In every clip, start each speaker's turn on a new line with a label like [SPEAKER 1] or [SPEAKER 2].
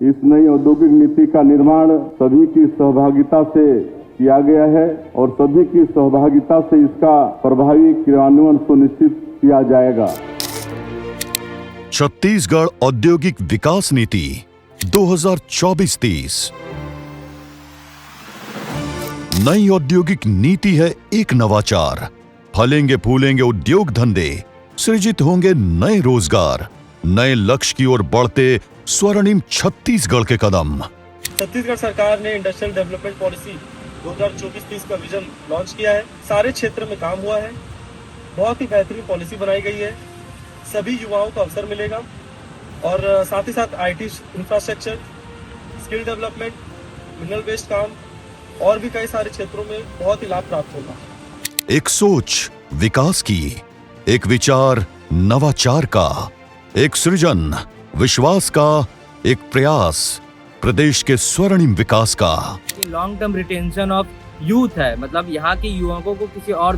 [SPEAKER 1] इस नई औद्योगिक नीति का निर्माण सभी की सहभागिता से किया गया है और सभी की सहभागिता से इसका प्रभावी क्रियान्वयन सुनिश्चित किया जाएगा।
[SPEAKER 2] छत्तीसगढ़ औद्योगिक विकास नीति 2024-30 नई औद्योगिक नीति है एक नवाचार। फलेंगे फूलेंगे उद्योग धंधे, सृजित होंगे नए रोजगार, नए लक्ष्य की ओर बढ़ते स्वर्णिम छत्तीसगढ़ के कदम।
[SPEAKER 3] छत्तीसगढ़ सरकार ने इंडस्ट्रियल डेवलपमेंट पॉलिसी 2024-30 का विजन लॉन्च किया है। सारे क्षेत्र में काम हुआ है, बहुत ही बेहतरीन पॉलिसी बनाई गई है। सभी युवाओं को अवसर मिलेगा और साथ ही साथ IT infrastructure, skill development, mineral based काम और भी कई सारे क्षेत्रों में बहुत ही लाभ प्राप्त होगा।
[SPEAKER 2] एक सोच विकास की, एक विचार नवाचार का, एक सृजन विश्वास का, एक प्रयास प्रदेश के स्वर्णिम विकास का।
[SPEAKER 4] Long term retention of youth है, मतलब यहाँ के युवकों को किसी और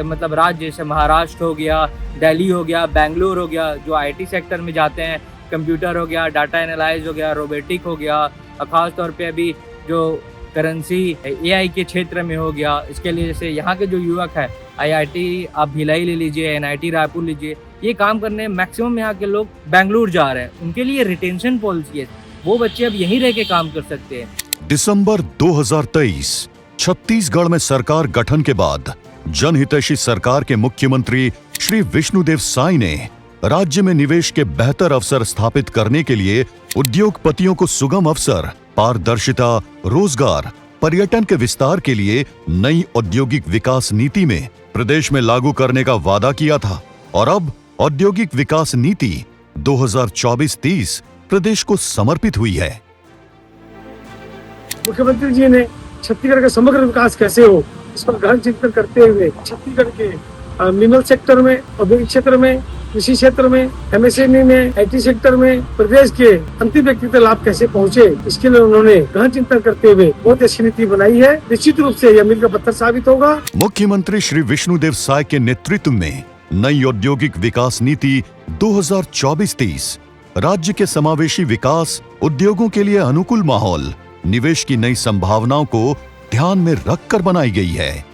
[SPEAKER 4] मतलब राज्य जैसे महाराष्ट्र हो गया, दिल्ली हो गया, बेंगलुरु हो गया, जो आईटी सेक्टर में जाते हैं, कंप्यूटर हो गया, डाटा एनालाइज हो गया, रोबोटिक हो गया, और खास तौर पे अभी जो करेंसी एआई के क्षेत्र में हो गया। इसके लिए जैसे यहाँ के जो युवक है, आईआईटी आप भिलाई ले लीजिए, एनआईटी रायपुर लीजिए, ये काम करने मैक्सिमम यहाँ के लोग बेंगलुरु जा रहे हैं। उनके लिए रिटेंशन पॉलिसी है, वो बच्चे अब यहीं रह के काम कर सकते हैं।
[SPEAKER 2] दिसंबर 2023 छत्तीसगढ़ में सरकार गठन के बाद जनहितैषी सरकार के मुख्यमंत्री श्री विष्णुदेव साय ने राज्य में निवेश के बेहतर अवसर स्थापित करने के लिए उद्योगपतियों को सुगम अवसर, पारदर्शिता, रोजगार, पर्यटन के विस्तार के लिए नई औद्योगिक विकास नीति में प्रदेश में लागू करने का वादा किया था। और अब औद्योगिक विकास नीति 2024-30 प्रदेश को समर्पित हुई है।
[SPEAKER 5] मुख्यमंत्री जी ने छत्तीसगढ़ का समग्र विकास कैसे हो, इस पर गहन चिंतन करते हुए छत्तीसगढ़ के मिनरल सेक्टर में, औद्योगिक क्षेत्र में, कृषि क्षेत्र में, एमएसएमई में, आईटी सेक्टर में प्रदेश के अंतिम व्यक्ति तक लाभ कैसे पहुंचे, इसके लिए उन्होंने गहन चिंतन करते हुए बहुत अच्छी नीति बनाई है। निश्चित रूप से यह मील का पत्थर साबित होगा।
[SPEAKER 2] मुख्यमंत्री श्री विष्णुदेव साय के नेतृत्व में नई औद्योगिक विकास नीति 2024-30 राज्य के समावेशी विकास, उद्योगों के लिए अनुकूल माहौल, निवेश की नई संभावनाओं को ध्यान में रखकर बनाई गई है।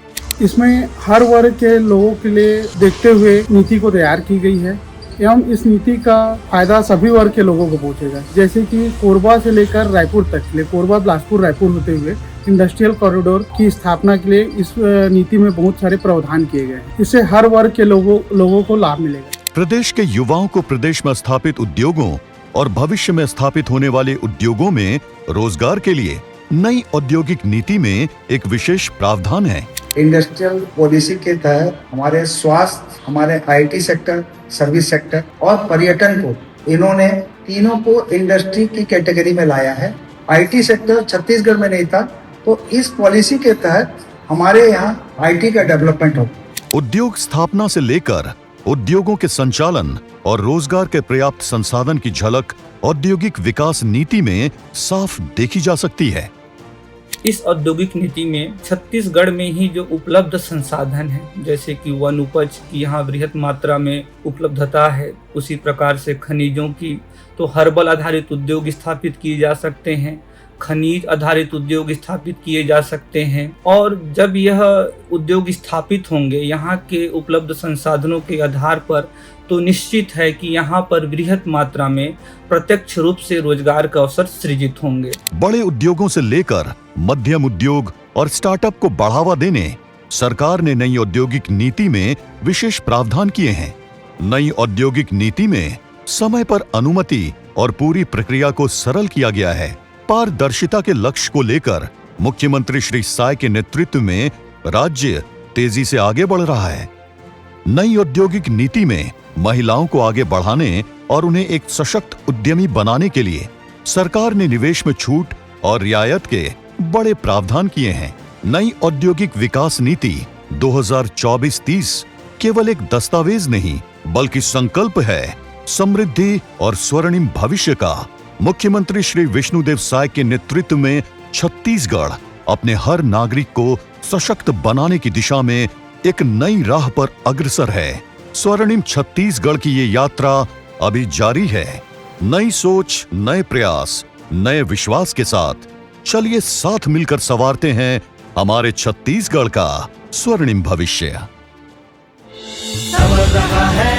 [SPEAKER 6] इसमें हर वर्ग के लोगों के लिए देखते हुए नीति को तैयार की गई है एवं इस नीति का फायदा सभी वर्ग के लोगों को पहुंचेगा। जैसे कि कोरबा से लेकर रायपुर तक के लिए, कोरबा, बिलासपुर, रायपुर होते हुए इंडस्ट्रियल कॉरिडोर की स्थापना के लिए इस नीति में बहुत सारे प्रावधान किए गए हैं। इससे हर वर्ग के लोगों को लाभ मिलेगा।
[SPEAKER 2] प्रदेश के युवाओं को प्रदेश में स्थापित उद्योगों और भविष्य में स्थापित होने वाले उद्योगों में रोजगार के लिए नई औद्योगिक नीति में एक विशेष प्रावधान है।
[SPEAKER 7] इंडस्ट्रियल पॉलिसी के तहत हमारे स्वास्थ्य, हमारे आईटी सेक्टर, सर्विस सेक्टर और पर्यटन को, इन्होंने तीनों को इंडस्ट्री की कैटेगरी में लाया है। आईटी सेक्टर छत्तीसगढ़ में नहीं था, तो इस पॉलिसी के तहत हमारे यहाँ आईटी का डेवलपमेंट हो।
[SPEAKER 2] उद्योग स्थापना से लेकर उद्योगों के संचालन और रोजगार के पर्याप्त संसाधन की झलक औद्योगिक विकास नीति में साफ देखी जा सकती है।
[SPEAKER 4] इस औद्योगिक नीति में छत्तीसगढ़ में ही जो उपलब्ध संसाधन है, जैसे कि वन उपज की यहाँ बृहत मात्रा में उपलब्धता है, उसी प्रकार से खनिजों की, तो हर्बल आधारित उद्योग स्थापित किए जा सकते हैं, खनिज आधारित उद्योग स्थापित किए जा सकते हैं। और जब यह उद्योग स्थापित होंगे यहाँ के उपलब्ध संसाधनों के आधार पर, तो निश्चित है कि यहाँ पर बृहत मात्रा में प्रत्यक्ष रूप से रोजगार का अवसर सृजित होंगे।
[SPEAKER 2] बड़े उद्योगों से लेकर मध्यम उद्योग और स्टार्टअप को बढ़ावा देने सरकार ने नई औद्योगिक नीति में विशेष प्रावधान किए हैं। नई औद्योगिक नीति में समय पर अनुमति और पूरी प्रक्रिया को सरल किया गया है। पारदर्शिता के लक्ष्य को लेकर मुख्यमंत्री श्री साय के नेतृत्व में राज्य तेजी से आगे बढ़ रहा है। नई औद्योगिक नीति में महिलाओं को आगे बढ़ाने और उन्हें एक सशक्त उद्यमी बनाने के लिए सरकार ने निवेश में छूट और रियायत के बड़े प्रावधान किए हैं। नई औद्योगिक विकास नीति 2024-30 केवल एक दस्तावेज नहीं, बल्कि संकल्प है समृद्धि और स्वर्णिम भविष्य का। मुख्यमंत्री श्री विष्णुदेव साय के नेतृत्व में छत्तीसगढ़ अपने हर नागरिक को सशक्त बनाने की दिशा में एक नई राह पर अग्रसर है। स्वर्णिम छत्तीसगढ़ की ये यात्रा अभी जारी है। नई सोच, नए प्रयास, नए विश्वास के साथ चलिए साथ मिलकर संवारते हैं हमारे छत्तीसगढ़ का स्वर्णिम भविष्य।
[SPEAKER 8] संवर रहा है